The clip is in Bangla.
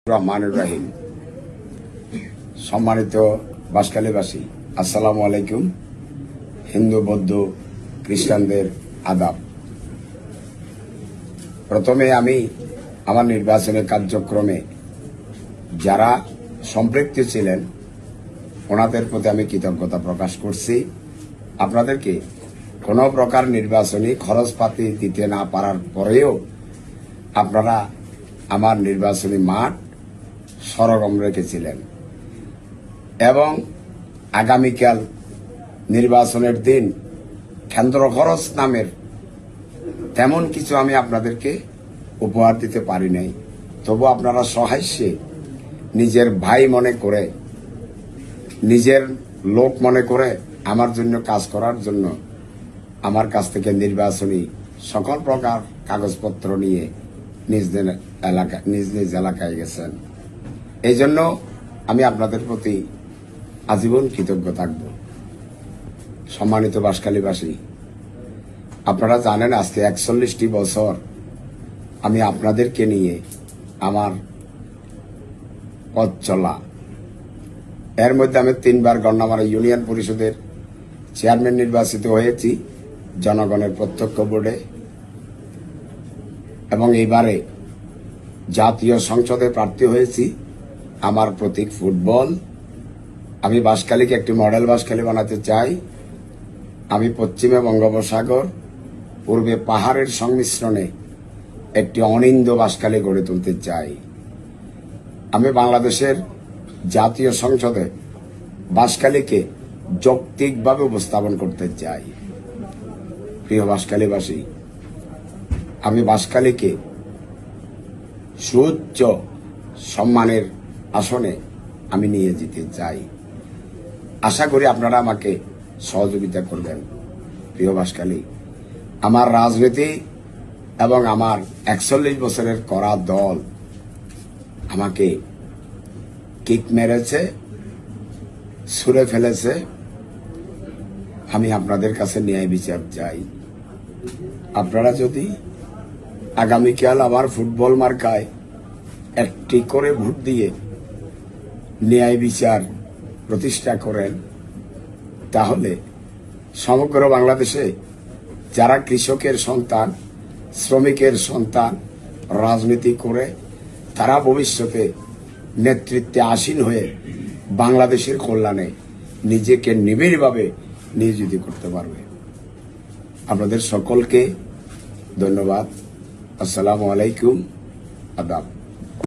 রহমানুর রাহিম। সম্মানিত বাঁশখালীবাসী, আসসালামু আলাইকুম। হিন্দু, বৌদ্ধ, খ্রিস্টানদের আদাব। প্রথমে আমি আমার নির্বাচনের কার্যক্রমে যারা সম্পৃক্ত ছিলেন ওনাদের প্রতি আমি কৃতজ্ঞতা প্রকাশ করছি। আপনাদেরকে কোনো প্রকার নির্বাচনী খরচপাতি দিতে না পারার পরেও আপনারা আমার নির্বাচনী মাঠ সরগম রেখেছিলেন এবং আগামীকাল নির্বাচনের দিন কেন্দ্র খরচ নামের তেমন কিছু আমি আপনাদেরকে উপহার দিতে পারি নাই। তবু আপনারা সহাস্যে নিজের ভাই মনে করে, নিজের লোক মনে করে আমার জন্য কাজ করার জন্য আমার কাছ থেকে নির্বাচনী সকল প্রকার কাগজপত্র নিয়ে নিজ নিজ এলাকায় গেছেন। এই জন্য আমি আপনাদের প্রতি আজীবন কৃতজ্ঞ থাকব। সম্মানিত বাঁশখালীবাসী, আপনারা জানেন আজকে 41টি বছর আমি আপনাদেরকে নিয়ে আমার পথ চলা। এর মধ্যে আমি 3বার গণ্যমান্য ইউনিয়ন পরিষদের চেয়ারম্যান নির্বাচিত হয়েছি জনগণের প্রত্যক্ষ ভোটে এবং এইবারে জাতীয় সংসদে প্রার্থী হয়েছি। আমার প্রতীক ফুটবল। আমি বাঁশখালীকে একটি মডেল বাঁশখালী বানাতে চাই। আমি পশ্চিমে বঙ্গোপসাগর, পূর্বে পাহাড়ের সংমিশ্রণে একটি অনিন্দ বাঁশখালী গড়ে তুলতে চাই। আমি বাংলাদেশের জাতীয় সংসদে বাঁশখালীকে যৌক্তিকভাবে উপস্থাপন করতে চাই। প্রিয় বাঁশখালীবাসী, আমি বাঁশখালীকে সুউচ্চ সম্মানের আসনে আমি নিয়ে যেতে চাই। আশা করি আপনারা আমাকে সহযোগিতা করবেন। প্রিয় বাঁশখালী, আমার রাজনীতি এবং আমার 41 বছরের করা দল আমাকে কিক মেরেছে, ছুঁড়ে ফেলেছে। আমি আপনাদের কাছে ন্যায় বিচার চাই। আপনারা যদি আগামীকাল আবার ফুটবল মার্কায় একটি করে ভোট দিয়ে ন্যায় বিচার প্রতিষ্ঠা করেন, তাহলে সমগ্র বাংলাদেশে যারা কৃষকের সন্তান, শ্রমিকের সন্তান রাজনীতি করে তারা ভবিষ্যতে নেতৃত্বে আসীন হয়ে বাংলাদেশের কল্যাণে নিজেকে নিবিড়ভাবে নিয়োজিত করতে পারবে। আপনাদের সকলকে ধন্যবাদ। আসসালামু আলাইকুম, আদাব।